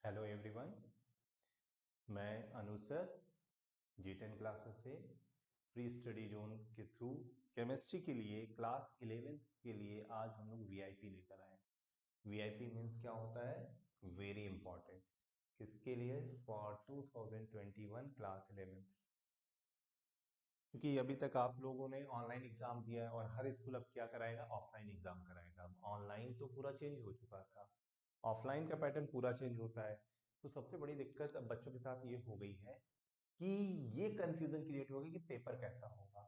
Hello everyone, मैं अनुज sir G10 classes से free study zone के थ्रू केमिस्ट्री के लिए क्लास 11th के लिए आज हम लोग वीआईपी लेकर आए। वीआईपी मीन्स क्या होता है? Very important. किसके लिए? For 2021 class 11th। क्योंकि अभी तक आप लोगों ने ऑनलाइन एग्जाम दिया है और हर स्कूल अब क्या कराएगा? ऑफलाइन एग्जाम कराएगा। अब ऑनलाइन तो पूरा चेंज हो चुका था, ऑफलाइन का पैटर्न पूरा चेंज होता है। तो सबसे बड़ी दिक्कत अब बच्चों के साथ ये हो गई है कि ये कंफ्यूजन क्रिएट होगी कि पेपर कैसा होगा,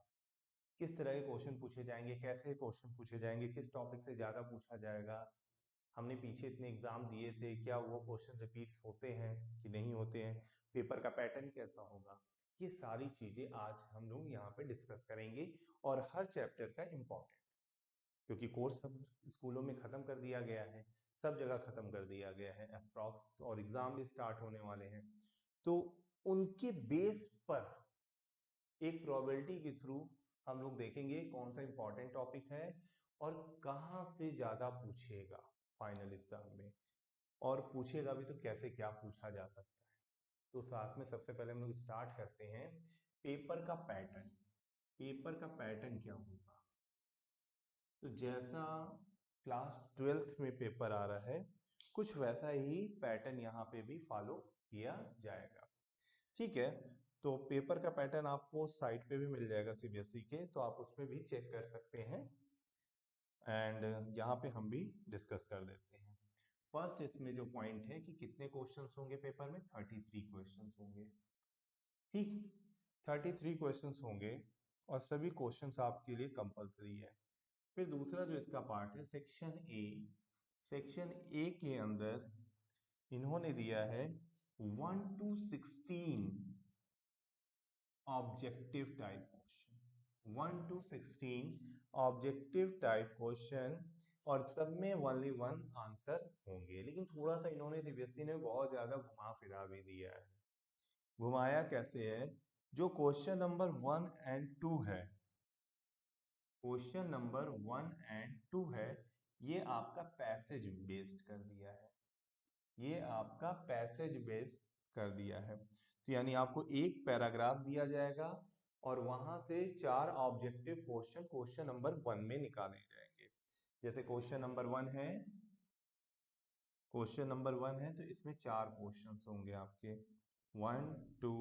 किस तरह के क्वेश्चन पूछे जाएंगे, कैसे क्वेश्चन पूछे जाएंगे, किस टॉपिक से ज्यादा पूछा जाएगा। हमने पीछे इतने एग्जाम दिए थे, क्या वो क्वेश्चन रिपीट्स होते हैं कि नहीं होते हैं, पेपर का पैटर्न कैसा होगा। ये सारी चीजें आज हम लोग यहाँ पे डिस्कस करेंगे और हर चैप्टर का इम्पोर्टेंट, क्योंकि कोर्स सब स्कूलों में खत्म कर दिया गया है, सब जगह खत्म कर दिया गया है अप्रॉक्स, और एग्जाम भी स्टार्ट होने वाले हैं। तो उनके बेस पर एक प्रोबेबिलिटी के थ्रू हम लोग देखेंगे कौन सा इंपॉर्टेंट टॉपिक है और कहाँ से ज्यादा पूछेगा फाइनल एग्जाम में, और पूछेगा भी तो कैसे क्या पूछा जा सकता है। तो साथ में सबसे पहले हम लोग स्टार्ट करते हैं पेपर का पैटर्न। पेपर का पैटर्न क्या होगा? तो जैसा क्लास 12th में पेपर आ रहा है, कुछ वैसा ही पैटर्न यहाँ पे भी फॉलो किया जाएगा। ठीक है, तो पेपर का पैटर्न आपको साइट पे भी मिल जाएगा सीबीएसई के, तो आप उसमें भी चेक कर सकते हैं एंड यहाँ पे हम भी डिस्कस कर देते हैं। फर्स्ट इसमें जो पॉइंट है कि कितने क्वेश्चंस होंगे पेपर में? 33 क्वेश्चंस होंगे। ठीक, 33 क्वेश्चंस होंगे और सभी क्वेश्चंस आपके लिए कंपलसरी है। फिर दूसरा जो इसका पार्ट है सेक्शन ए। सेक्शन ए के अंदर इन्होंने दिया है 1 to 16 objective type question. 1 to 16 objective type question, और सब में ओनली वन आंसर होंगे। लेकिन थोड़ा सा इन्होंने सीबीएसई ने बहुत ज्यादा घुमा फिरा भी दिया है। घुमाया कैसे है? जो क्वेश्चन नंबर 1 एंड 2 है, क्वेश्चन नंबर 1 एंड 2 है, ये आपका पैसेज बेस्ड कर दिया है। ये आपका पैसेज बेस्ड कर दिया है। तो यानी आपको एक पैराग्राफ दिया जाएगा और वहां से 4 ऑब्जेक्टिव क्वेश्चन क्वेश्चन नंबर 1 में निकाले जाएंगे। जैसे क्वेश्चन नंबर 1 है, क्वेश्चन नंबर 1 है तो इसमें 4 क्वेश्चंस होंगे आपके, 1 2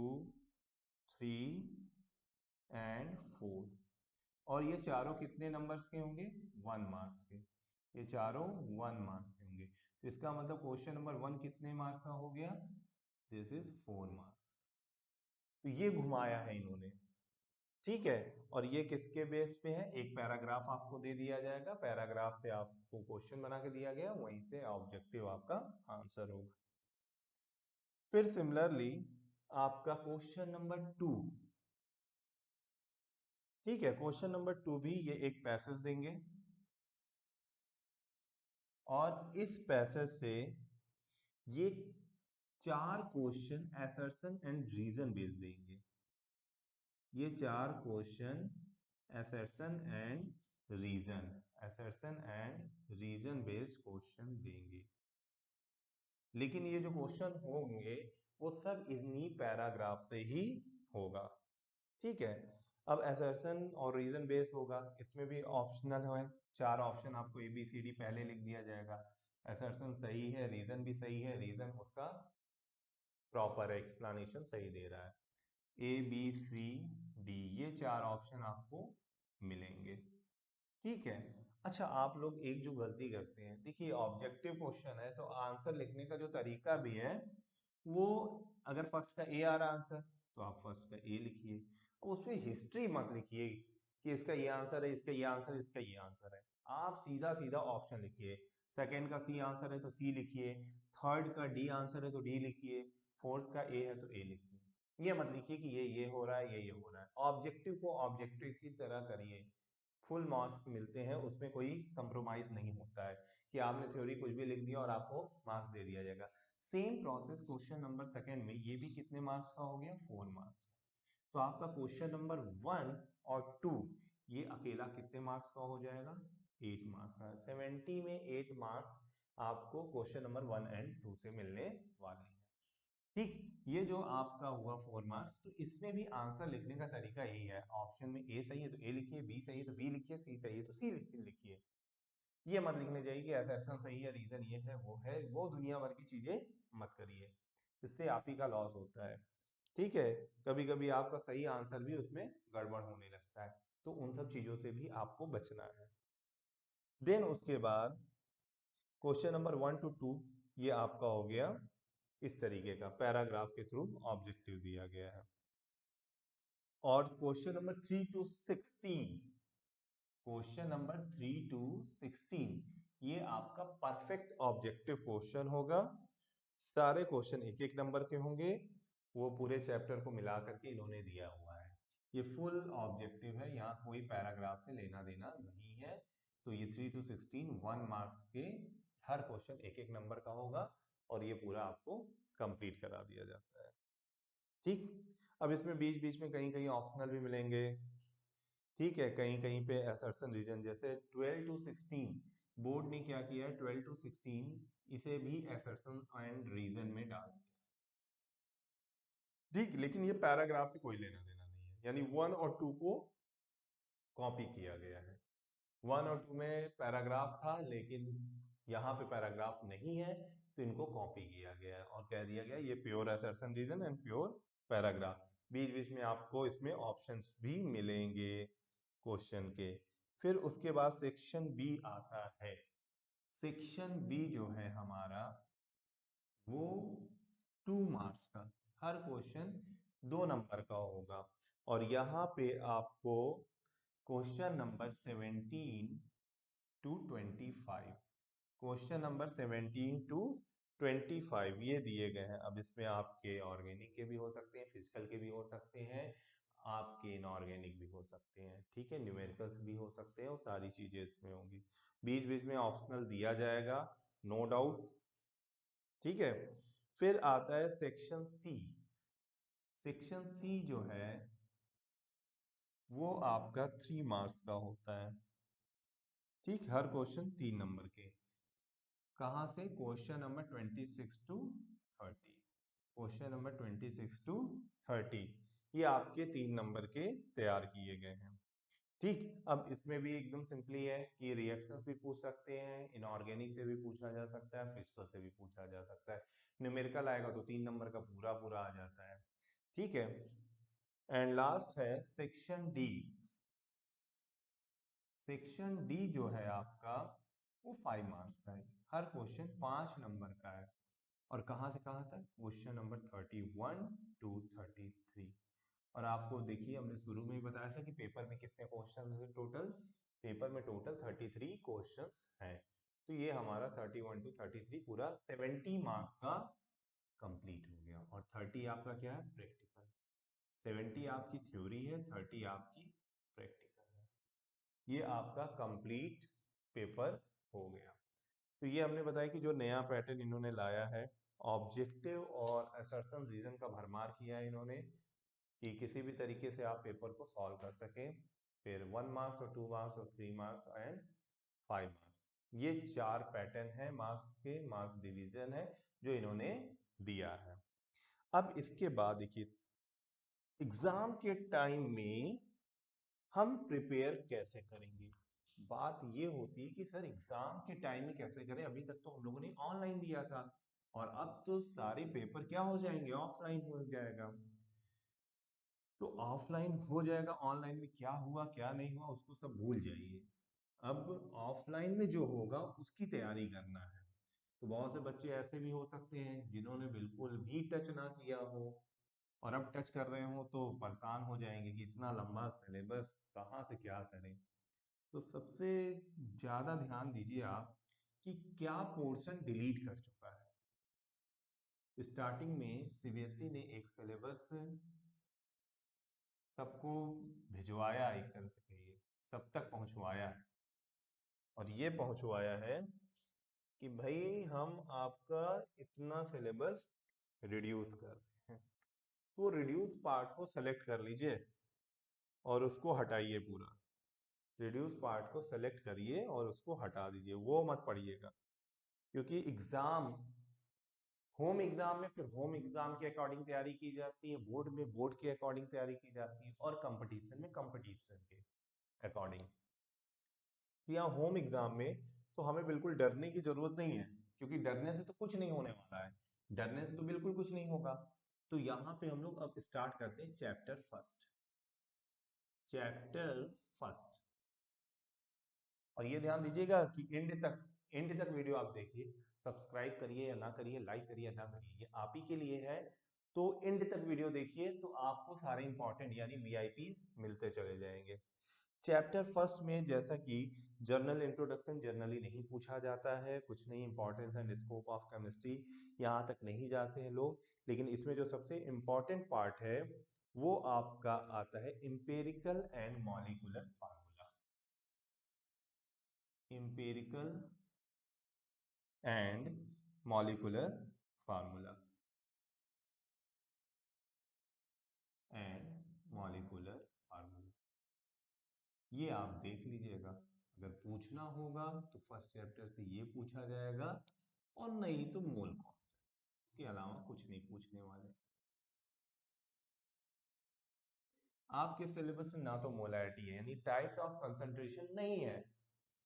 3 एंड 4। और ये चारों कितने नंबर्स के होंगे? 1 मार्क्स के। ये चारों 1 मार्क्स के होंगे। तो इसका मतलब क्वेश्चन नंबर 1 कितने मार्क्स का हो गया? This is 4 marks. तो ये घुमाया है इन्होंने। ठीक है, और ये किसके बेस पे है? एक पैराग्राफ आपको दे दिया जाएगा, पैराग्राफ से आपको क्वेश्चन बना के दिया गया, वहीं से ऑब्जेक्टिव आपका आंसर होगा। फिर सिमिलरली आपका क्वेश्चन नंबर 2, ठीक है, क्वेश्चन नंबर 2 भी ये एक पैसेज देंगे और इस पैसेज से ये 4 question assertion and reason based देंगे। ये 4 question assertion and reason, assertion and reason based question देंगे। लेकिन ये जो क्वेश्चन होंगे वो सब इन्हीं पैराग्राफ से ही होगा। ठीक है, अब असर्शन और रीजन बेस्ड होगा, इसमें भी ऑप्शनल है, 4 ऑप्शन आपको ABCD पहले लिख दिया जाएगा। असर्शन सही है, रीजन भी सही है, रीजन उसका प्रॉपर एक्सप्लेनेशन सही दे रहा है। ABCD ये 4 ऑप्शन आपको मिलेंगे। ठीक है, अच्छा आप लोग एक जो गलती करते हैं, देखिए ऑब्जेक्टिव क्वेश्चन है तो आंसर लिखने का जो तरीका भी है वो, अगर फर्स्ट का ए आ रहा आंसर तो आप फर्स्ट का ए लिखिए, उसमें हिस्ट्री मत लिखिए कि इसका ये आंसर है, इसका ये आंसर है, इसका ये आंसर है। आप सीधा सीधा ऑप्शन लिखिए। सेकंड का सी आंसर है तो सी लिखिए, थर्ड का डी आंसर है तो डी लिखिए, फोर्थ का ए है तो ए लिखिए। ये मत लिखिए कि ये हो रहा है, ये हो रहा है। ऑब्जेक्टिव को ऑब्जेक्टिव की तरह करिए, फुल मार्क्स मिलते हैं, उसमें कोई कंप्रोमाइज नहीं होता है कि आपने थ्योरी कुछ भी लिख दिया और आपको मार्क्स दे दिया जाएगा। Same process question number second में, ये भी कितने मार्क्स का हो गया? 4 मार्क्स। तो आपका क्वेश्चन नंबर 1 और 2 ये अकेला कितने मार्क्स का हो जाएगा? 8 मार्क्स का। 70 में 8 मार्क्स आपको क्वेश्चन नंबर 1 एंड 2 से मिलने वाले हैं। ठीक, ये जो आपका हुआ 4 मार्क्स, तो इसमें भी आंसर लिखने का तरीका यही है। ऑप्शन में ए सही है तो ए लिखिए, बी सही है तो बी लिखिए, सी सही है तो सी लिखिए। ये मत लिखने जाइए कि असर्शन सही है, रीजन ये है, वो दुनिया भर की चीजें मत करिए, इससे आप ही का लॉस होता है। ठीक है, कभी कभी आपका सही आंसर भी उसमें गड़बड़ होने लगता है, तो उन सब चीजों से भी आपको बचना है। देन उसके बाद क्वेश्चन नंबर 1 to 2 ये आपका हो गया इस तरीके का, पैराग्राफ के थ्रू ऑब्जेक्टिव दिया गया है। और question number 3 to 16, question number 3 to 16 ये आपका परफेक्ट ऑब्जेक्टिव क्वेश्चन होगा। सारे क्वेश्चन एक एक नंबर के होंगे, वो पूरे चैप्टर को मिला करके इन्होंने दिया हुआ है। ये फुल ऑब्जेक्टिव है, यहाँ कोई पैराग्राफ से लेना देना नहीं है। तो ये 3 to 16 1 मार्क्स के हर क्वेश्चन एक एक नंबर का होगा, और ये पूरा आपको कंप्लीट करा दिया जाता है। ठीक, अब इसमें बीच बीच में कहीं कहीं ऑप्शनल भी मिलेंगे। ठीक है, कहीं कहीं पे असर्शन रीजन, जैसे 12 to 16 बोर्ड ने क्या किया है, 12 to 16 इसे भी असर्शन एंड रीजन में डाल दिया। ठीक, लेकिन ये पैराग्राफ से कोई लेना देना नहीं है, यानी 1 और 2 को कॉपी किया गया है। 1 और 2 में पैराग्राफ था, लेकिन यहाँ पे पैराग्राफ नहीं है, तो इनको कॉपी किया गया है और कह दिया गया ये pure assertion reason and pure paragraph. बीच बीच में आपको इसमें ऑप्शंस भी मिलेंगे क्वेश्चन के। फिर उसके बाद सेक्शन बी आता है। सेक्शन बी जो है हमारा, वो 2 मार्क्स का, हर क्वेश्चन 2 नंबर का होगा। और यहाँ पे आपको question number 17 to 25, question number 17 to 25 ये दिए गए हैं। अब इसमें आपके ऑर्गेनिक के भी हो सकते हैं, फिजिकल के भी हो सकते हैं, आपके इनऑर्गेनिक भी हो सकते हैं। ठीक है, न्यूमेरिकल्स भी हो सकते हैं, और सारी चीजें इसमें होंगी। बीच बीच में ऑप्शनल दिया जाएगा, नो डाउट। ठीक है, फिर आता है सेक्शन सी। सेक्शन सी जो है वो आपका 3 मार्क्स का होता है। ठीक, हर क्वेश्चन 3 नंबर के। कहाँ से, question number 26 to 30, question number 26 to 30 ये आपके 3 नंबर के तैयार किए गए हैं। ठीक, अब इसमें भी एकदम सिंपली है कि रिएक्शंस भी पूछ सकते हैं, इनऑर्गेनिक से भी पूछा जा सकता है, फिजिकल से भी पूछा जा सकता है। न्यूमेरिकल आएगा तो 3 नंबर का पूरा पूरा आ जाता है। ठीक है, एंड लास्ट है सेक्शन डी। सेक्शन डी जो है आपका, वो 5 मार्क्स का है, हर क्वेश्चन 5 नंबर का है। और कहाँ से कहाँ तक, क्वेश्चन नंबर 31 to 33। और आपको देखिए, हमने शुरू में ही बताया था कि पेपर में कितने क्वेश्चन है टोटल। पेपर में टोटल 33 क्वेश्चंस हैं। तो ये हमारा 31 to 33 पूरा 70 मार्क्स का कंप्लीट हो गया। और 30 आपका क्या है, प्रैक्टिकल। 70 आपकी थ्योरी है, 30 आपकी प्रैक्टिकल है। ये आपका कंप्लीट पेपर हो गया। तो ये हमने बताया कि जो नया पैटर्न इन्होंने लाया है, ऑब्जेक्टिव और असर्शन रीजन का भरमार किया है इन्होंने, कि किसी भी तरीके से आप पेपर को सॉल्व कर सकें। फिर 1 मार्क्स और 2 मार्क्स और 3 मार्क्स एंड 5 मार्क्स, ये 4 पैटर्न है मार्क्स के, मार्क्स डिवीजन है जो इन्होंने दिया है। अब इसके बाद देखिए, एग्जाम के टाइम में हम प्रिपेयर कैसे करेंगे। बात ये होती है कि सर एग्जाम के टाइम में कैसे करें, अभी तक तो हम लोगों ने ऑनलाइन दिया था, और अब तो सारे पेपर क्या हो जाएंगे, ऑफलाइन हो जाएगा। तो ऑफलाइन हो जाएगा, ऑनलाइन में क्या हुआ क्या नहीं हुआ उसको सब भूल जाइए। अब ऑफलाइन में जो होगा उसकी तैयारी करना है। तो बहुत से बच्चे ऐसे भी हो सकते हैं जिन्होंने बिल्कुल भी टच ना किया हो, और अब टच कर रहे हो तो परेशान हो जाएंगे कि इतना लंबा सिलेबस कहाँ से क्या करें। तो सबसे ज्यादा ध्यान दीजिए आप कि क्या पोर्शन डिलीट कर चुका है। स्टार्टिंग में सीबीएसई ने एक सिलेबस सबको भिजवाया, एक तरह से कहिए सब तक पहुंचवाया है, और ये पहुंचवाया है कि भाई हम आपका इतना सिलेबस रिड्यूस कर रहे हैं। तो रिड्यूस पार्ट को सेलेक्ट कर लीजिए और उसको हटाइए पूरा। रिड्यूस पार्ट को सेलेक्ट करिए और उसको हटा दीजिए, वो मत पढ़िएगा। क्योंकि एग्जाम, होम एग्जाम में फिर होम एग्जाम के अकॉर्डिंग तैयारी की जाती है, बोर्ड में बोर्ड के अकॉर्डिंग तैयारी की जाती है, और कंपटीशन में कंपटीशन के अकॉर्डिंग। तो यहाँ होम एग्जाम में तो हमें बिल्कुल डरने की जरूरत नहीं है, क्योंकि डरने से तो कुछ नहीं होने वाला है, डरने से तो बिल्कुल कुछ नहीं होगा। तो यहाँ पे हम लोग अब स्टार्ट करते हैं चैप्टर फर्स्ट। चैप्टर फर्स्ट, और ये ध्यान दीजिएगा कि एंड तक वीडियो आप देखिए, सब्सक्राइब करिए या ना करिए, लाइक करिए या ना करिए, ये आप ही के लिए है। तो एंड तक वीडियो देखिए तो आपको सारे इंपॉर्टेंट यानी वीआईपी मिलते चले जाएंगे। चैप्टर फर्स्ट में जैसा कि जर्नल इंट्रोडक्शन जनरली नहीं पूछा जाता है, कुछ नहीं, importance and scope of chemistry यहाँ तक नहीं जाते हैं लोग, लेकिन इसमें जो सबसे इंपॉर्टेंट पार्ट है वो आपका आता है empirical and molecular formula. Empirical and molecular formula, and molecular formula, ये आप देख लीजिएगा। अगर पूछना होगा तो फर्स्ट चैप्टर से ये पूछा जाएगा, और नहीं तो मोल कॉन्सेप्ट, इसके अलावा कुछ नहीं पूछने वाले। आपके सिलेबस में ना तो मोलैरिटी है यानी टाइप्स ऑफ कंसंट्रेशन नहीं है,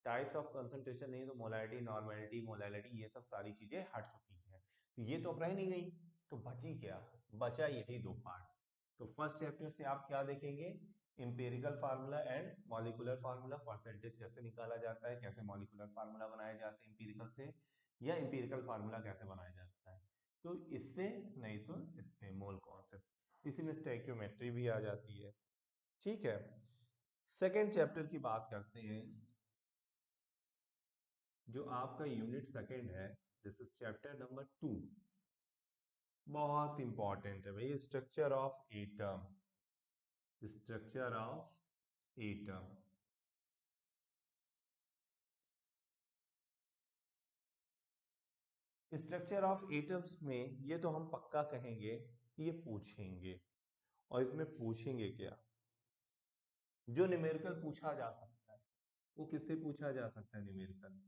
टाइप्स ऑफ कंसंट्रेशन नहीं, तो मोलैरिटी, नॉर्मेलिटी, मोलैलिटी, ये सब सारी चीजें हट चुकी हैं, तो ये तो अब रह नहीं गई। तो बची क्या? बचा यही दो पार्ट। तो फर्स्ट चैप्टर से आप क्या देखेंगे? Empirical formula and molecular formula, percentage कैसे निकाला जाता है, कैसे मॉलिक्यूलर फार्मूला बनाए जाते हैं इंपेरिकल से, या इंपेरिकल फार्मूला कैसे बनाया जाता है, तो इससे नहीं तो इससे मोल कॉन्सेप्ट, इसी में स्टोइकियोमेट्री भी आ जाती है। ठीक है, सेकेंड चैप्टर की बात करते हैं, जो आपका यूनिट सेकंड है, दिस इज चैप्टर नंबर 2। बहुत इंपॉर्टेंट है भाई, structure of atom, structure of atom. Structure of atoms में ये तो हम पक्का कहेंगे कि ये पूछेंगे, और इसमें पूछेंगे क्या? जो न्यूमेरिकल पूछा जा सकता है वो किससे पूछा जा सकता है? न्यूमेरिकल,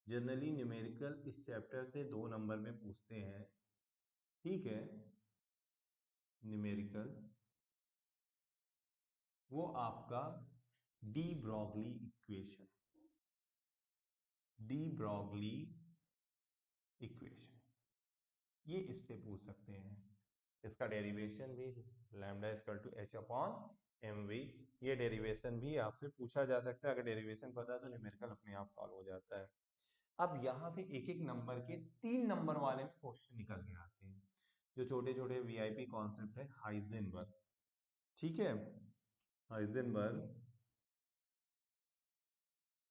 जनरली न्यूमेरिकल इस चैप्टर से 2 नंबर में पूछते हैं। ठीक है, न्यूमेरिकल वो आपका de Broglie equation, de Broglie equation, ये इससे पूछ सकते हैं। इसका डेरिवेशन भी lambda equal to H upon M V, ये डेरिवेशन भी आपसे पूछा जा सकता है। अगर डेरिवेशन पता है तो न्यूमेरिकल अपने आप सॉल्व हो जाता है। अब यहाँ से एक एक नंबर के 3 नंबर वाले में क्वेश्चन निकल के आते हैं, जो छोटे छोटे वीआईपी कॉन्सेप्ट है। हाइजेनबर्ग, ठीक है, हाइजेनबर्ग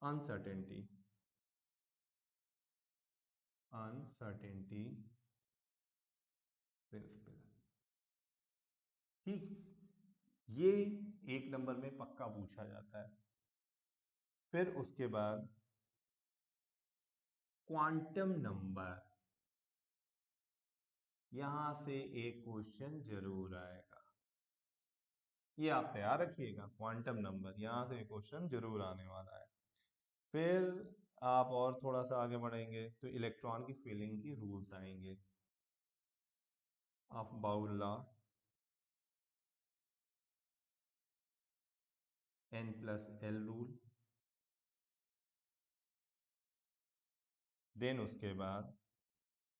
अनसर्टेनिटी, अनसर्टेनिटी प्रिंसिपल, ठीक, ये 1 नंबर में पक्का पूछा जाता है। फिर उसके बाद क्वांटम नंबर, यहां से एक क्वेश्चन जरूर आएगा, ये आप तैयार रखिएगा, क्वांटम नंबर यहां से एक क्वेश्चन जरूर आने वाला है। फिर आप और थोड़ा सा आगे बढ़ेंगे तो इलेक्ट्रॉन की फीलिंग की रूल्स आएंगे, Aufbau law, N+L rule, then उसके बाद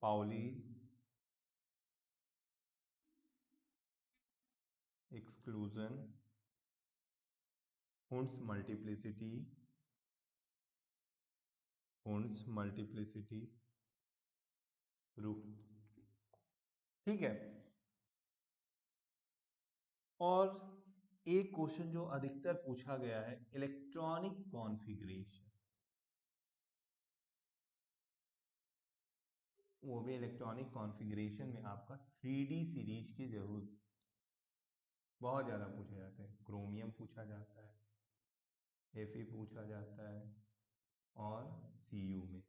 Pauli's exclusion, Hund's multiplicity, Hund's multiplicity rule, ठीक है। और एक क्वेश्चन जो अधिकतर पूछा गया है, इलेक्ट्रॉनिक कॉन्फ़िगरेशन, वो भी इलेक्ट्रॉनिक कॉन्फ़िगरेशन में आपका 3D सीरीज की जरूरत बहुत ज़्यादा पूछे जाते हैं। क्रोमियम पूछा जाता है, Fe पूछा जाता है, और Cu में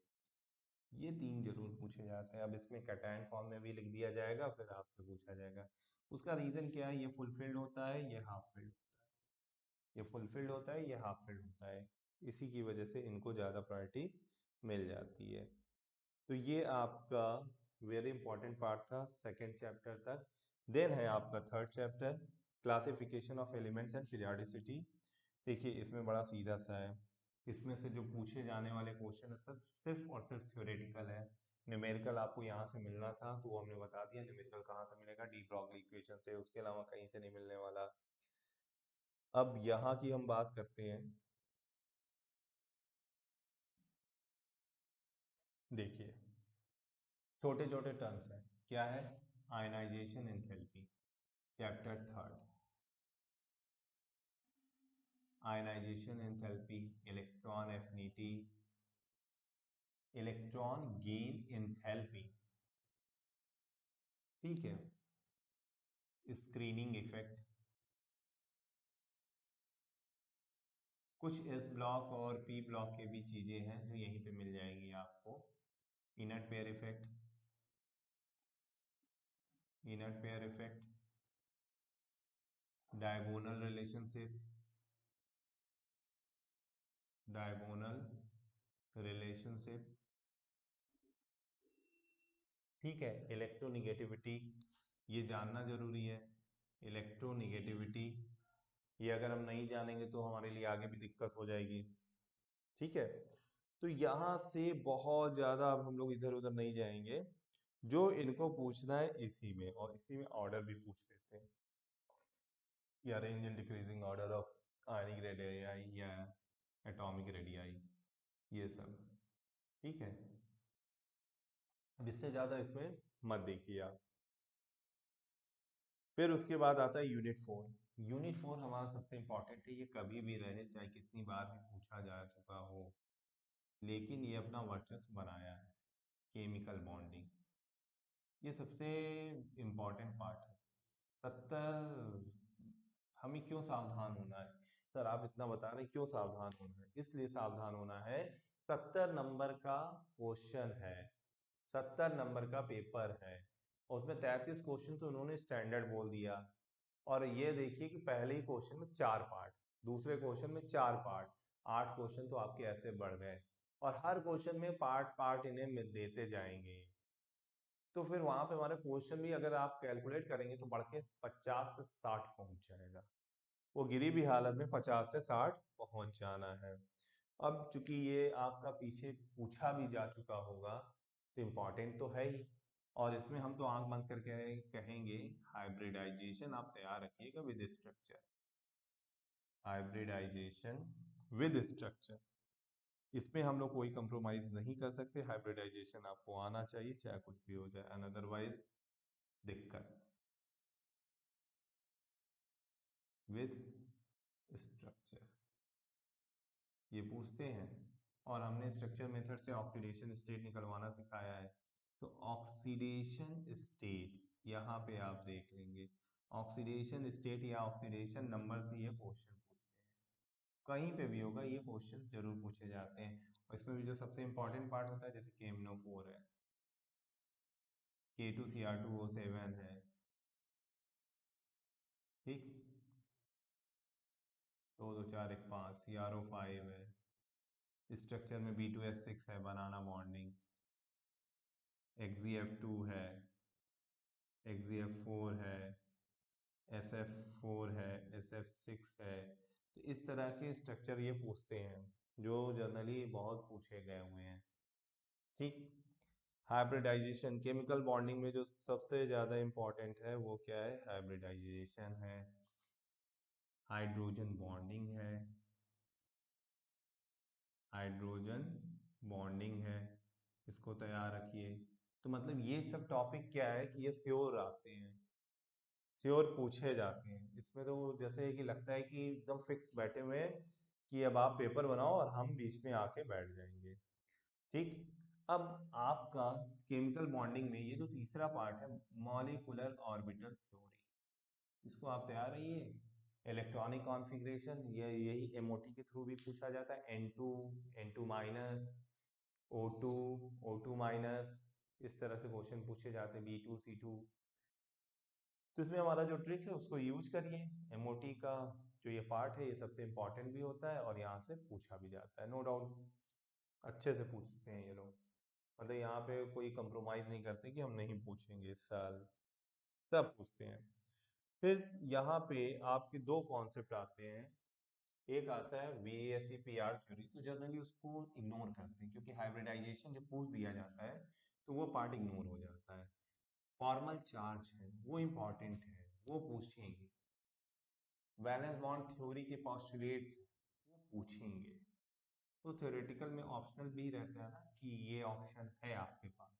ये 3 जरूर पूछे जाते हैं। अब इसमें कैटायन फॉर्म में भी लिख दिया जाएगा, फिर आपसे पूछा जाएगा। उसका रीज़न क्या है? ये फुलफिल्ड होता है, ये हाफ फिल्ड, ये फुलफिल्ड होता है, ये हाफ फिल्ड होता है, इसी की वजह से इनको ज़्यादा प्रायोरिटी मिल जाती है। तो ये आपका वेरी इंपॉर्टेंट पार्ट था सेकेंड चैप्टर तक। देन है आपका third chapter, classification of elements and periodicity. देखिए इसमें बड़ा सीधा सा है, इसमें से जो पूछे जाने वाले क्वेश्चन सब सिर्फ और सिर्फ थ्योरेटिकल है। न्यूमेरिकल आपको यहाँ से मिलना था तो वो हमने बता दिया, न्यूमेरिकल कहाँ से मिलेगा, डी ब्रॉगली इक्वेशन से, उसके अलावा कहीं से नहीं मिलने वाला। अब यहाँ की हम बात करते हैं। देखिए छोटे छोटे टर्म्स हैं, क्या है, ionisation enthalpy, chapter third, ionisation enthalpy, electron affinity, electron gain enthalpy, ठीक है, स्क्रीनिंग इफेक्ट, कुछ एस ब्लॉक और पी ब्लॉक के भी चीजें हैं जो यहीं पे मिल जाएगी आपको। Inner pair effect, inner pair effect, diagonal relationship, diagonal relationship, ठीक है, इलेक्ट्रोनिगेटिविटी, ये जानना जरूरी है, इलेक्ट्रोनिगेटिविटी, ये अगर हम नहीं जानेंगे तो हमारे लिए आगे भी दिक्कत हो जाएगी, ठीक है। तो यहाँ से बहुत ज्यादा अब हम लोग इधर उधर नहीं जाएंगे, जो इनको पूछना है इसी में, और इसी में ऑर्डर भी पूछ लेते हैं, या range and decreasing order of ionic radii या एटॉमिक रेडियाई, ये सब, ठीक है। अब इससे ज्यादा इसमें मत देखिए आप। फिर उसके बाद आता है यूनिट फोर। यूनिट फोर हमारा सबसे इंपॉर्टेंट है, ये कभी भी रहे चाहे कितनी बार भी पूछा जा चुका हो, लेकिन ये अपना वर्चस्व बनाया है, केमिकल बॉन्डिंग। ये सबसे इम्पोर्टेंट पार्ट है। 70, हमें क्यों सावधान होना है सर, आप इतना बता रहे हैं क्यों सावधान होना है, इसलिए सावधान होना है, 70 नंबर का क्वेश्चन है, 70 नंबर का पेपर है, और उसमें 33 क्वेश्चन तो उन्होंने स्टैंडर्ड बोल दिया। और ये देखिए कि पहले ही क्वेश्चन में 4 पार्ट, दूसरे क्वेश्चन में 4 पार्ट, 8 क्वेश्चन तो आपके ऐसे बढ़ गए, और हर क्वेश्चन में पार्ट पार्ट इन्हें देते जाएंगे। तो फिर वहां पे हमारे क्वेश्चन भी अगर आप कैलकुलेट करेंगे तो बढ़ के 50 से 60 पहुंच जाएगा, वो गिरी भी हालत में 50 से 60 पहुंच जाना है। अब चूंकि ये आपका पीछे पूछा भी जा चुका होगा तो इम्पोर्टेंट तो है ही, और इसमें हम तो आंख बंद करके कहेंगे हाइब्रिडाइजेशन आप तैयार रखिएगा with structure, hybridisation with structure, इसमें हम लोग कोई कंप्रोमाइज नहीं कर सकते, हाइब्रिडाइजेशन आपको आना चाहिए चाहे कुछ भी हो जाए, अनदरवाइज दिक्कत, विद स्ट्रक्चर ये पूछते हैं। और हमने स्ट्रक्चर मेथड से ऑक्सीडेशन स्टेट निकलवाना सिखाया है, तो ऑक्सीडेशन स्टेट यहाँ पे आप देख लेंगे, ऑक्सीडेशन स्टेट या ऑक्सीडेशन नंबर से ये क्वेश्चन पूछते हैं, कहीं पे भी होगा ये क्वेश्चन जरूर पूछे जाते हैं। और इसमें भी जो सबसे इंपॉर्टेंट पार्ट होता है, जैसे KMnO4 है, K2Cr2O7 है, ठीक, 2 2 4 1 5, CrO5 है, स्ट्रक्चर में B2S6 है, बनाना बॉन्डिंग, XeF2 है, XeF4 है, SF4 है, SF6 है। तो इस तरह के स्ट्रक्चर ये पूछते हैं जो जनरली बहुत पूछे गए हुए हैं, ठीक। हाइब्रिडाइजेशन, केमिकल बॉन्डिंग में जो सबसे ज्यादा इंपॉर्टेंट है वो क्या है, हाइब्रिडाइजेशन है, हाइड्रोजन बॉन्डिंग है, हाइड्रोजन बॉन्डिंग है, इसको तैयार रखिए। तो मतलब ये सब टॉपिक क्या है कि ये श्योर आते हैं, श्योर पूछे जाते हैं, इसमें तो जैसे कि लगता है कि एकदम फिक्स बैठे हुए हैं कि अब आप पेपर बनाओ और हम बीच में आके बैठ जाएंगे, ठीक। अब आपका केमिकल बॉन्डिंग में ये जो तीसरा पार्ट है, मॉलिक्यूलर ऑर्बिटल थ्योरी, इसको आप तैयार रहिए। इलेक्ट्रॉनिक कॉन्फ़िगरेशन, ये यही एमओटी के थ्रू भी पूछा जाता है, N2 N2 minus, O2 O2 minus, इस तरह से क्वेश्चन पूछे जाते हैं, B2 C2। तो इसमें हमारा जो ट्रिक है उसको यूज करिए, एमओटी का जो ये पार्ट है ये सबसे इंपॉर्टेंट भी होता है और यहाँ से पूछा भी जाता है, नो डाउट अच्छे से पूछते हैं ये लोग। मतलब यहाँ पे कोई कंप्रोमाइज नहीं करते कि हम नहीं पूछेंगे इस साल, सब पूछते हैं। फिर यहाँ पे आपके दो कॉन्सेप्ट आते हैं। एक आता है VASE PR थ्योरी, तो जनरली उसको इग्नोर करते हैं क्योंकि हाइब्रिडाइजेशन जब पूछ दिया जाता है तो वो पार्ट इग्नोर हो जाता है। फॉर्मल चार्ज है वो इम्पॉर्टेंट है, वो पूछेंगे। वैलेंस बॉन्ड थ्योरी के पॉस्टुलेट्स वो पूछेंगे। तो थ्योरेटिकल में ऑप्शनल भी रहता है ना कि ये ऑप्शन है आपके पास,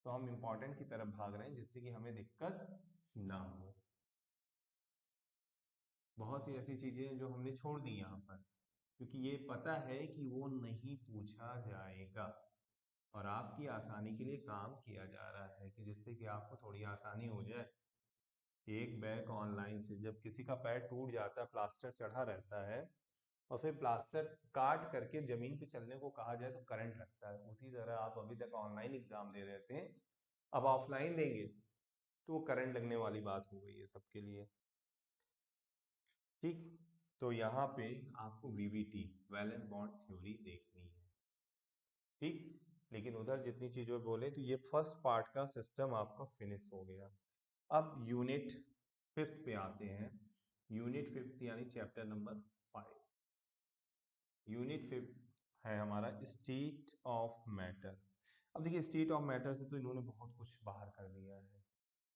तो हम इम्पोर्टेंट की तरफ भाग रहे हैं जिससे कि हमें दिक्कत ना हो। बहुत सी ऐसी चीजें हैं जो हमने छोड़ दी यहाँ पर क्योंकि ये पता है कि वो नहीं पूछा जाएगा और आपकी आसानी के लिए काम किया जा रहा है कि जिससे कि आपको थोड़ी आसानी हो जाए। एक बैग ऑनलाइन से जब किसी का पैर टूट जाता है, प्लास्टर चढ़ा रहता है और फिर प्लास्टर काट करके जमीन पे चलने को कहा जाए तो करंट लगता है, उसी तरह आप अभी तक ऑनलाइन एग्जाम दे रहे थे, अब ऑफलाइन देंगे तो वो करंट लगने वाली बात हो गई है सबके लिए। ठीक, तो यहाँ पे आपको VBT वैलेंस बॉन्ड थ्योरी देखनी है। ठीक, लेकिन उधर जितनी चीजों बोले तो ये फर्स्ट पार्ट का सिस्टम आपका फिनिश हो गया। अब यूनिट 5th पे आते हैं। यूनिट 5th यानी चैप्टर नंबर 5। यूनिट 5th है हमारा स्टेट ऑफ मैटर। अब देखिए स्टेट ऑफ मैटर से तो इन्होंने बहुत कुछ बाहर कर दिया है,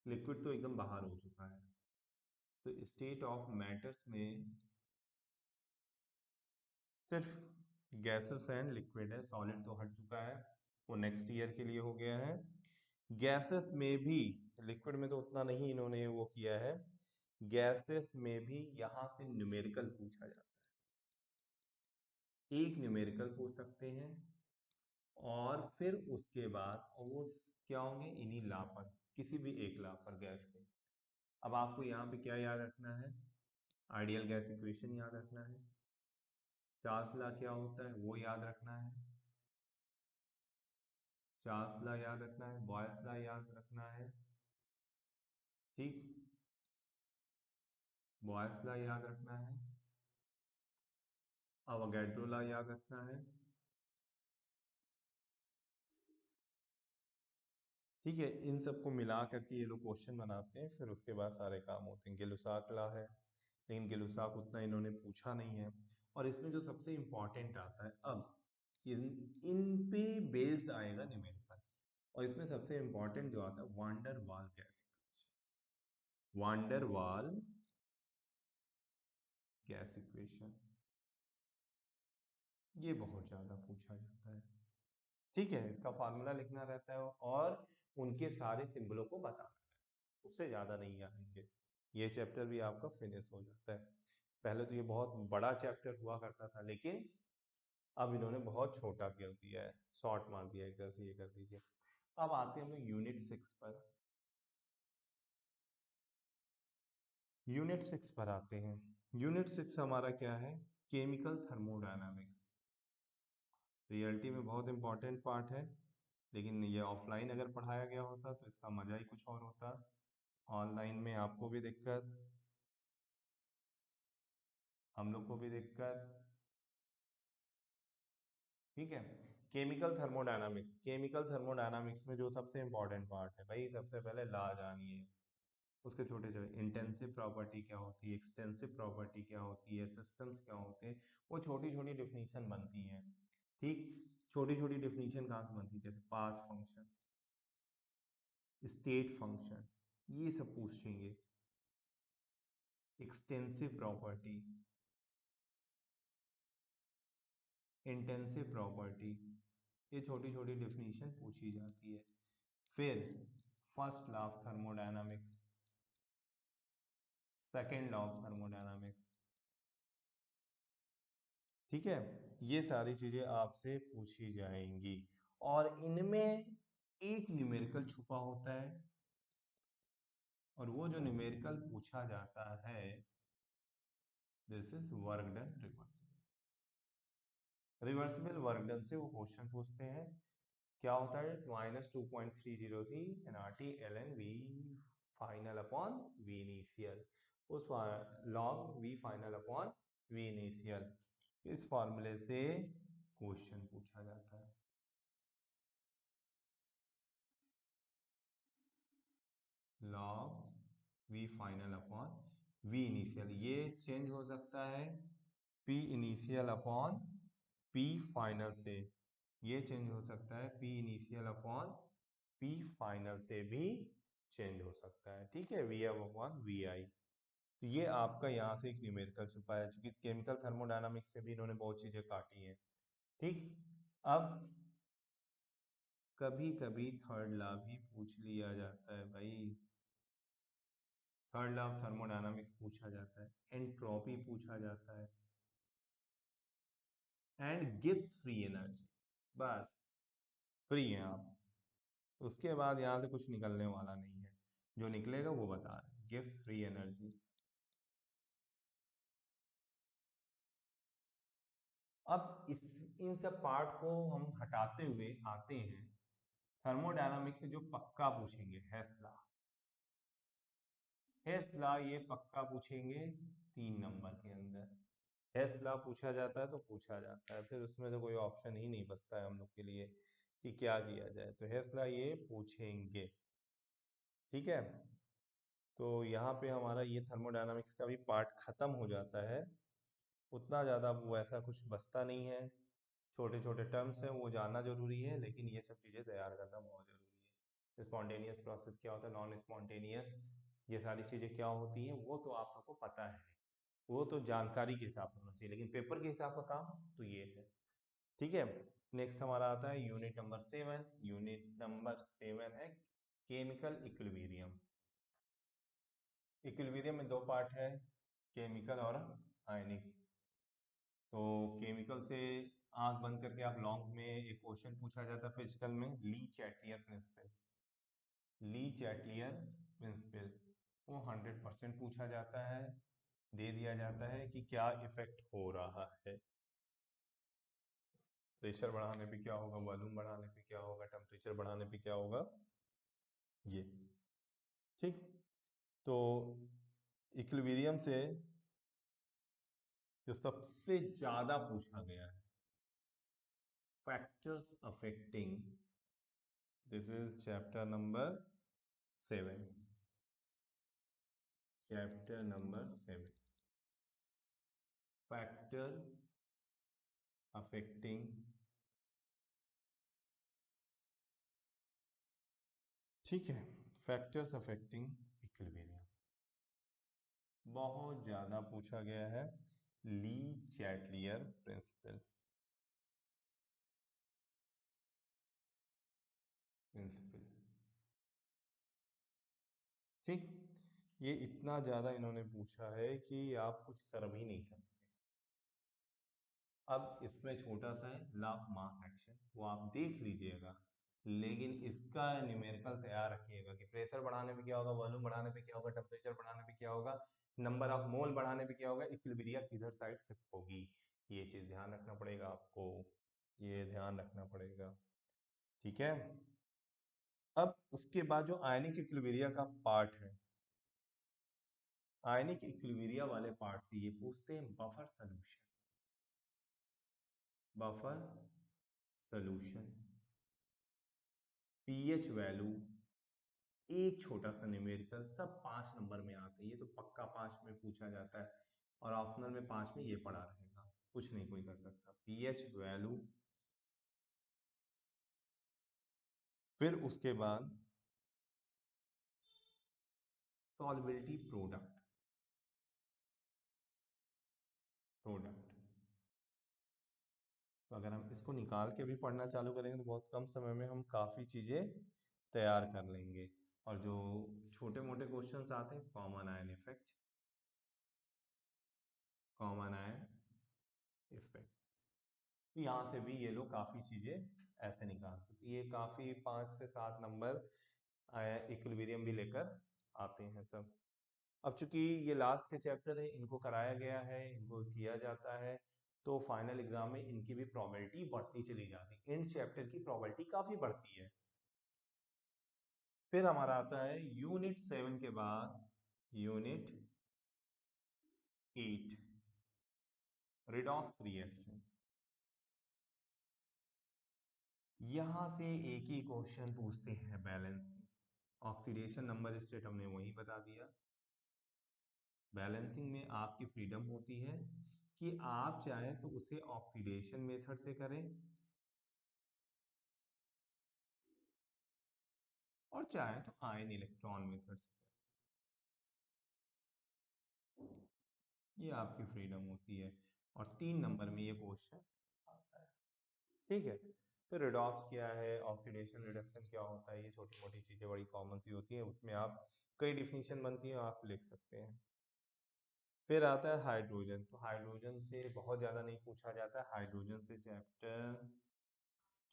लिक्विड तो एकदम बाहर हो चुका है। तो स्टेट ऑफ मैटर्स में सिर्फ गैसेस एंड लिक्विड है, सॉलिड तो हट चुका है, वो नेक्स्ट ईयर के लिए हो गया है। गैसेस में भी, लिक्विड में तो उतना नहीं इन्होंने वो किया है, गैसेस में भी यहाँ से न्यूमेरिकल पूछा जाता है। एक न्यूमेरिकल पूछ सकते हैं और फिर उसके बाद वो क्या होंगे, इन्हीं ला पर, किसी भी एक ला पर गैस के। अब आपको यहाँ पे क्या याद रखना है, आइडियल गैस इक्वेशन याद रखना है, चार्ल्स लॉ क्या होता है वो याद रखना है, चार्ल्स लॉ याद रखना है, बॉयल्स लॉ याद रखना है। ठीक, बॉयल्स लॉ याद रखना है, अवोगाड्रो लॉ याद रखना है। ठीक है, इन सबको मिला करके ये लोग क्वेश्चन बनाते हैं, फिर उसके बाद सारे काम होते हैं। गिलुसाक लॉ है, लेकिन गिलुसाक उतना इन्होंने पूछा नहीं है। और इसमें जो सबसे इम्पोर्टेंट आता है, अब इन इन पे बेस्ड आएगा न्यूमेरिकल, और इसमें सबसे इम्पोर्टेंट जो आता है वांडर वाल गैस इक्वेशन। वांडर वाल गैस इक्वेशन ये बहुत ज्यादा पूछा जाता है। ठीक है, इसका फार्मूला लिखना रहता है और उनके सारे सिंबलों को बताना है, उससे ज्यादा नहीं आएंगे। ये चैप्टर भी आपका फिनिश हो जाता है। पहले तो ये बहुत बड़ा चैप्टर हुआ करता था, लेकिन अब इन्होंने बहुत छोटा कर दिया है, शॉर्ट मार दिया है, इधर से ये कर दीजिए। अब आते हैं हम लोग यूनिट 6 पर। यूनिट 6 पर आते हैं। यूनिट 6 हमारा क्या है, केमिकल थर्मोडायनामिक्स। रियलिटी में बहुत इंपॉर्टेंट पार्ट है, लेकिन ये ऑफलाइन अगर पढ़ाया गया होता तो इसका मजा ही कुछ और होता। ऑनलाइन में आपको भी दिक्कत, हम लोग को भी दिक्कत। ठीक है, केमिकल थर्मोडायनामिक्स, केमिकल थर्मोडायनामिक्स में जो सबसे इंपॉर्टेंट पार्ट है भाई, सबसे पहले ला जानिए, उसके छोटे छोटे इंटेंसिव प्रॉपर्टी क्या होती है, एक्सटेंसिव प्रॉपर्टी क्या होती है, सिस्टम्स क्या होते हैं, वो छोटी छोटी डिफिनीशन बनती हैं। ठीक, छोटी छोटी डिफिनीशन कहाँ से बनती है, जैसे पाथ फंक्शन, स्टेट फंक्शन, ये सब पूछेंगे। एक्सटेंसिव प्रॉपर्टी, इंटेंसिव प्रॉपर्टी, ये छोटी छोटी डिफिनीशन पूछी जाती है। फिर first law of thermodynamics, second law of thermodynamics. ठीक है, ये सारी चीजें आपसे पूछी जाएंगी और इनमें एक न्यूमेरिकल छुपा होता है, और वो जो न्यूमेरिकल पूछा जाता है, this is work done reversible. Reversible work done से वो क्वेश्चन पूछते हैं, क्या होता है, -2.303 nRT ln V final upon V initial, उस log V final upon V initial, इस फॉर्मूले से क्वेश्चन पूछा जाता है। V final upon V initial, ये चेंज हो सकता है P initial upon P final से, ये चेंज हो सकता है P initial upon P final से भी चेंज हो सकता है, ठीक है, V अपॉन VI। तो ये आपका यहाँ से एक न्यूमेरिकल छुपा है, क्योंकि केमिकल थर्मोडायनामिक्स से भी इन्होंने बहुत चीजें काटी हैं, ठीक। अब कभी कभी थर्ड लॉ भी पूछ लिया जाता है भाई, थर्ड लॉ ऑफ थर्मोडायनामिक्स पूछा जाता है, एंट्रोपी पूछा जाता है, एंड गिव्स फ्री एनर्जी, बस फ्री हैं आप, उसके बाद यहाँ से कुछ निकलने वाला नहीं है, जो निकलेगा वो बता रहे, गिव्स फ्री एनर्जी। अब इन सब पार्ट को हम हटाते हुए आते हैं थर्मोडायनामिक्स से जो पक्का पूछेंगे, हेस लॉ ये पक्का पूछेंगे 3 नंबर के अंदर, हेस लॉ पूछा जाता है तो पूछा जाता है, फिर उसमें तो कोई ऑप्शन ही नहीं बचता है हम लोग के लिए कि क्या किया जाए, तो हेस लॉ ये पूछेंगे, ठीक है। तो यहाँ पे हमारा ये थर्मोडायनामिक्स का भी पार्ट खत्म हो जाता है, उतना ज़्यादा वो ऐसा कुछ बचता नहीं है, छोटे छोटे टर्म्स हैं वो जानना जरूरी है, लेकिन ये सब चीज़ें तैयार करना बहुत जरूरी है। स्पॉन्टेनियस प्रोसेस क्या होता है, नॉन स्पॉन्टेनियस, ये सारी चीज़ें क्या होती हैं वो तो आप सबको पता है, वो तो जानकारी के हिसाब से होना चाहिए, लेकिन पेपर के हिसाब का काम तो ये है, ठीक है। नेक्स्ट हमारा आता है यूनिट नंबर 7, यूनिट नंबर 7 है केमिकल इक्विलिब्रियम। इक्विलिब्रियम में 2 पार्ट है, केमिकल और आयनिक। तो केमिकल से आंख बंद करके आप लॉन्ग में एक क्वेश्चन पूछा जाता है फिजिकल में, ली चैटलियर प्रिंसिपल, ली चैटलियर प्रिंसिपल, वो 100% पूछा जाता है, दे दिया जाता है कि क्या इफेक्ट हो रहा है, प्रेशर बढ़ाने पे क्या होगा, वॉल्यूम बढ़ाने पे क्या होगा, टेम्परेचर बढ़ाने पे क्या होगा, ये, ठीक। तो इक्विलिब्रियम से जो सबसे ज्यादा पूछा गया है, factors affecting, this is chapter number 7, chapter number 7, factor affecting, ठीक है, फैक्टर्स अफेक्टिंग इक्विलिब्रियम बहुत ज्यादा पूछा गया है, ली चैटलियर प्रिंसिपल, ठीक। ये इतना ज्यादा इन्होंने पूछा है कि आप कुछ कर भी नहीं सकते। अब इसमें छोटा सा है लॉ ऑफ मास एक्शन, वो आप देख लीजिएगा, लेकिन इसका न्यूमेरिकल तैयार रखिएगा कि प्रेशर बढ़ाने पे क्या होगा, वॉल्यूम बढ़ाने पे क्या होगा, टेम्परेचर बढ़ाने पे क्या होगा, नंबर ऑफ मोल बढ़ाने पे क्या होगा, इक्विलिब्रियम किधर साइड शिफ्ट होगी, ये चीज ध्यान रखना पड़ेगा आपको, ये ध्यान रखना पड़ेगा, ठीक है। अब उसके बाद जो आयनिक इक्विलिब्रियम का पार्ट है, आयनिक इक्विलिब्रियम वाले पार्ट से ये पूछते हैं buffer solution, buffer solution, pH value, एक छोटा सा न्यूमेरिकल, सब 5 नंबर में आते हैं, ये तो पक्का 5 में पूछा जाता है, और ऑप्शनल में 5 में ये पड़ा रहेगा, कुछ नहीं कोई कर सकता, पीएच वैल्यू। फिर उसके बाद सॉल्युबिलिटी प्रोडक्ट, प्रोडक्ट, तो अगर हम इसको निकाल के भी पढ़ना चालू करेंगे तो बहुत कम समय में हम काफ़ी चीज़ें तैयार कर लेंगे, और जो छोटे मोटे क्वेश्चंस आते हैं, common ion effect, common ion effect, तो यहाँ से भी ये लोग काफ़ी चीज़ें ऐसे निकालते, तो ये काफ़ी 5 से 7 नंबर इक्विलिब्रियम भी लेकर आते हैं सब। अब चूंकि ये लास्ट के चैप्टर है, इनको कराया गया है, इनको किया जाता है, तो फाइनल एग्जाम में इनकी भी प्रोबेबिलिटी बढ़ती चली जाती है, इन चैप्टर की प्रोबेबिलिटी काफ़ी बढ़ती है। फिर हमारा आता है यूनिट 7 के बाद यूनिट 8, रिडॉक्स रिएक्शन, यहां से एक ही क्वेश्चन पूछते हैं बैलेंस, ऑक्सीडेशन नंबर स्टेट हमने वही बता दिया, बैलेंसिंग में आपकी फ्रीडम होती है कि आप चाहें तो उसे ऑक्सीडेशन मेथड से करें और चाहें तो आयन इलेक्ट्रॉन मेथड से करें। ये आपकी फ्रीडम होती है। और 3 नंबर में ये क्वेश्चन आता है। ठीक है, तो रिडॉक्स क्या है, ऑक्सीडेशन रिडक्शन क्या होता है, ये छोटी मोटी चीज़ें बड़ी कॉमन सी होती हैं, उसमें आप कई डिफिनीशन बनती है आप लिख सकते हैं। फिर आता है हाइड्रोजन। तो हाइड्रोजन से बहुत ज़्यादा नहीं पूछा जाता है, हाइड्रोजन से चैप्टर,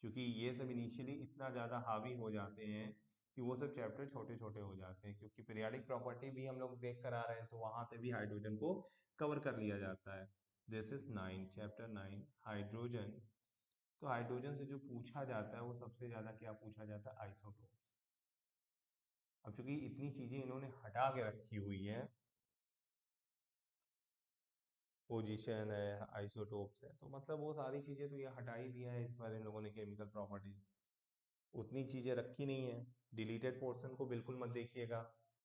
क्योंकि ये सब इनिशियली इतना ज़्यादा हावी हो जाते हैं कि वो सब चैप्टर छोटे छोटे हो जाते हैं, क्योंकि पीरियाडिक प्रॉपर्टी भी हम लोग देख कर आ रहे हैं, तो वहाँ से भी हाइड्रोजन को कवर कर लिया जाता है। This is 9, chapter 9 hydrogen. तो हाइड्रोजन से जो पूछा जाता है वो सबसे ज़्यादा क्या पूछा जाता है, आइसोटोप्स। अब चूंकि इतनी चीज़ें इन्होंने हटा के रखी हुई हैं, पोजीशन है, आइसोटोप्स है, तो मतलब वो सारी चीज़ें तो ये हटा ही दिया है इस बार इन लोगों ने, केमिकल प्रॉपर्टीज उतनी चीज़ें रखी नहीं है। डिलीटेड पोर्शन को बिल्कुल मत देखिएगा,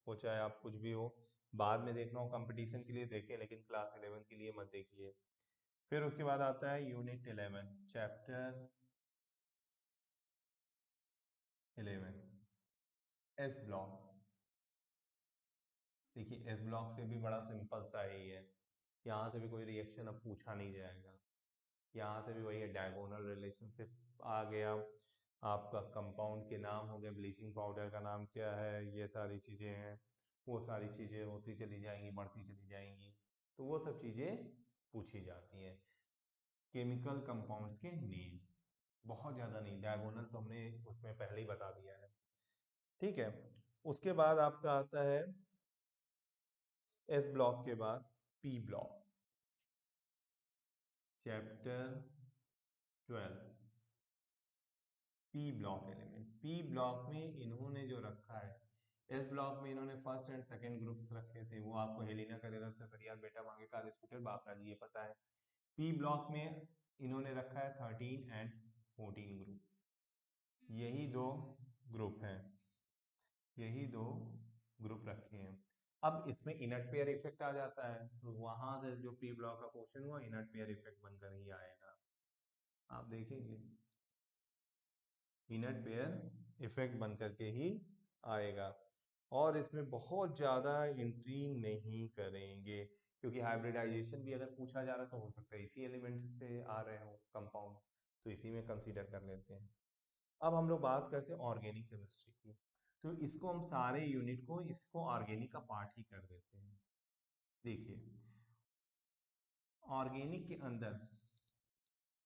वो चाहे आप कुछ भी हो, बाद में देखना हो कंपटीशन के लिए देखें, लेकिन क्लास 11 के लिए मत देखिए। फिर उसके बाद आता है यूनिट 11, चैप्टर 11, एस ब्लॉक। देखिए एस ब्लॉक से भी बड़ा सिंपल सा ही है, यहाँ से भी कोई रिएक्शन अब पूछा नहीं जाएगा, यहाँ से भी वही है, डायगोनल रिलेशनशिप आ गया, आपका कंपाउंड के नाम हो गए, ब्लीचिंग पाउडर का नाम क्या है, ये सारी चीज़ें हैं, वो सारी चीज़ें होती चली जाएंगी, बढ़ती चली जाएंगी, तो वो सब चीज़ें पूछी जाती हैं। केमिकल कंपाउंड्स के नेम, बहुत ज़्यादा नहीं, डायगोनल तो हमने उसमें पहले ही बता दिया है। ठीक है, उसके बाद आपका आता है एस ब्लॉक के बाद P block, chapter 12, P block element. P block में इन्होंने जो रखा है, एस ब्लॉक में इन्होंने फर्स्ट एंड सेकंड ग्रुप्स रखे थे, वो आपको हेलिना करेरा से फरियाद बेटा मांगे का स्कूटर बापरा जी ये पता है। पी ब्लॉक में इन्होंने रखा है 13 एंड 14 ग्रुप, यही दो ग्रुप हैं, यही दो ग्रुप रखे हैं। अब इसमें इनर्ट पेयर इफेक्ट आ जाता है, तो वहां से जो पी ब्लॉक का क्वेश्चन हुआ इनर्ट पेयर इफेक्ट बनकर ही आएगा, आप देखेंगे इनर्ट पेयर इफेक्ट बन करके ही आएगा। और इसमें बहुत ज़्यादा एंट्री नहीं करेंगे, क्योंकि हाइब्रिडाइजेशन भी अगर पूछा जा रहा तो हो सकता है इसी एलिमेंट से आ रहे हो कंपाउंड, तो इसी में कंसीडर कर लेते हैं। अब हम लोग बात करते हैं ऑर्गेनिक केमिस्ट्री की, तो इसको हम सारे यूनिट को इसको ऑर्गेनिक का पार्ट ही कर देते हैं। देखिए ऑर्गेनिक के अंदर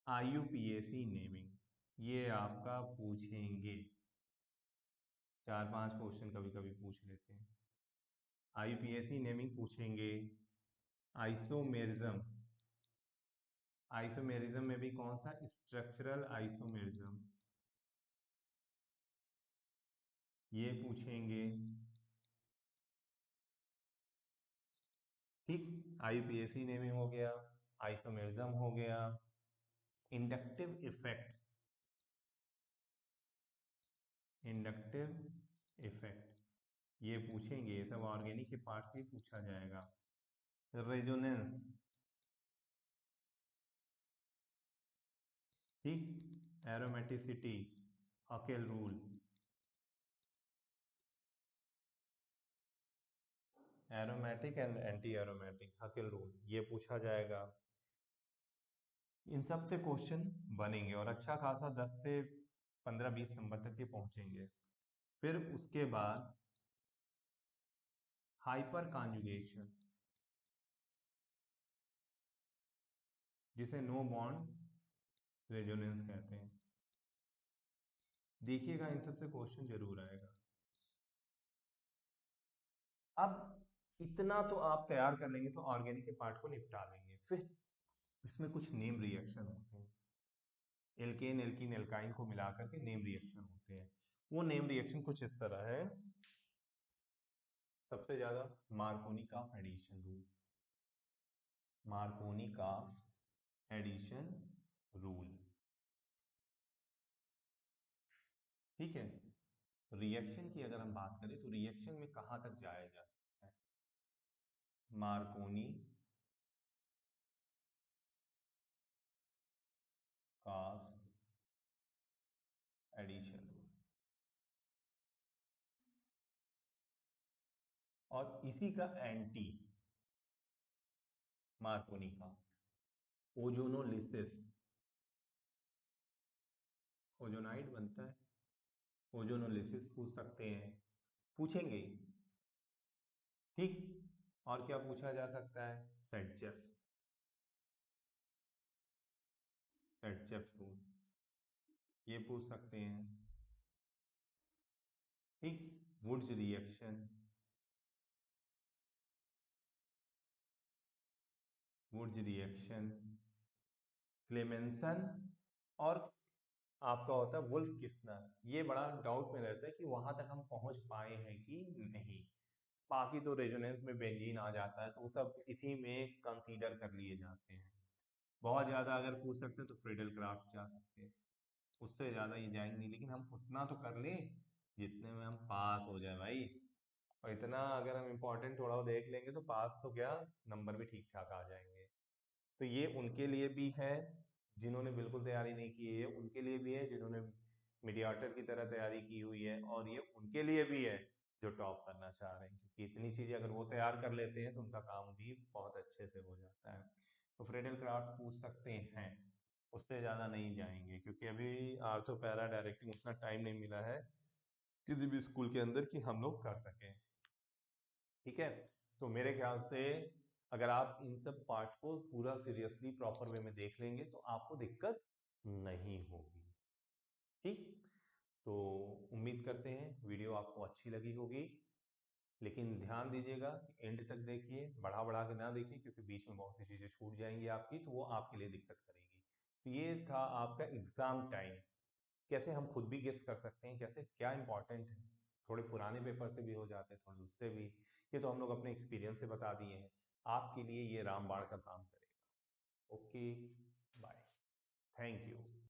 IUPAC नेमिंग ये आपका पूछेंगे, 4-5 क्वेश्चन कभी कभी पूछ लेते हैं। IUPAC नेमिंग पूछेंगे। आइसोमेरिज्म, आइसोमेरिज्म में भी कौन सा, स्ट्रक्चरल आइसोमेरिज्म, ये पूछेंगे। ठीक, IUPAC नेमिंग हो गया, आइसोमेरिज्म हो गया, इंडक्टिव इफेक्ट, इंडक्टिव इफेक्ट ये पूछेंगे, ये सब ऑर्गेनिक के पार्ट से पूछा जाएगा। रेजोनेंस, ठीक, aromaticity, Hückel rule, aromatic and anti aromatic, Hückel rule ये पूछा जाएगा। इन सब से क्वेश्चन बनेंगे और अच्छा खासा 10 से 15-20 नंबर तक ये पहुंचेंगे। फिर उसके बाद हाइपर कॉन्जुगेशन, जिसे नो बॉन्ड रेजोनेंस कहते हैं, देखिएगा इन सब से क्वेश्चन जरूर आएगा। अब इतना तो आप तैयार कर लेंगे तो ऑर्गेनिक के पार्ट को निपटा लेंगे। फिर इसमें कुछ नेम रिएक्शन होते हैं, एल्केन एल्कीन एल्काइन को मिलाकर के नेम रिएक्शन होते हैं। वो नेम रिएक्शन कुछ इस तरह है। सबसे ज्यादा Markovnikov addition rule, Markovnikov addition rule, ठीक है। रिएक्शन की अगर हम बात करें तो रिएक्शन में कहाँ तक जाया जा सकता है, मार्कोनी कार्ब्स एडिशन, और इसी का एंटी मार्कोनी का ओजोनोलिसिस, ओजोनाइड बनता है, ओजोनोलिसिस पूछ सकते हैं, पूछेंगे। ठीक, और क्या पूछा जा सकता है? सेडजेफ, सेडजेफ रूल, ये पूछ सकते हैं। ठीक, Wurtz reaction, Wurtz reaction, Clemmensen, और आपका होता है वुल्फ किस्नर। ये बड़ा डाउट में रहता है कि वहां तक हम पहुंच पाए हैं कि नहीं। बाकी तो रेजोनेंस में बेंजीन आ जाता है, तो वो सब इसी में कंसीडर कर लिए जाते हैं। बहुत ज्यादा अगर पूछ सकते हैं तो फ्रीडल क्राफ्ट जा सकते हैं, उससे ज्यादा ये जाएंगे नहीं, लेकिन हम उतना तो कर लें जितने में हम पास हो जाए भाई। और इतना अगर हम इम्पोर्टेंट थोड़ा देख लेंगे तो पास तो क्या, नंबर भी ठीक ठाक आ जाएंगे। तो ये उनके लिए भी है जिन्होंने बिल्कुल तैयारी नहीं की है, उनके लिए भी है जिन्होंने मीडिएटर की तरह तैयारी की हुई है, और ये उनके लिए भी है जो टॉप करना चाह रहे हैं, क्योंकि इतनी चीजें अगर वो तैयार कर लेते हैं तो उनका काम भी बहुत अच्छे से हो जाता है। तो फ्रीडल क्राफ्ट पूछ सकते हैं, उससे ज्यादा नहीं जाएंगे, क्योंकि अभी आर्थो पैरा डायरेक्टिंग उतना टाइम नहीं मिला है किसी भी स्कूल के अंदर कि हम लोग कर सकें। ठीक है, तो मेरे ख्याल से अगर आप इन सब पार्ट को पूरा सीरियसली प्रॉपर वे में देख लेंगे तो आपको दिक्कत नहीं होगी। ठीक, तो उम्मीद करते हैं वीडियो आपको अच्छी लगी होगी, लेकिन ध्यान दीजिएगा एंड तक देखिए, बढ़ा बढ़ा के ना देखिए, क्योंकि बीच में बहुत सी चीजें छूट जाएंगी आपकी, तो वो आपके लिए दिक्कत करेगी। तो ये था आपका एग्जाम टाइम, कैसे हम खुद भी गेस कर सकते हैं, कैसे क्या इंपॉर्टेंट है। थोड़े पुराने पेपर से भी हो जाते हैं, थोड़े उससे भी, ये तो हम लोग अपने एक्सपीरियंस से बता दिए हैं। आपके लिए ये रामबाण का काम करेगा। Okay, bye, thank you.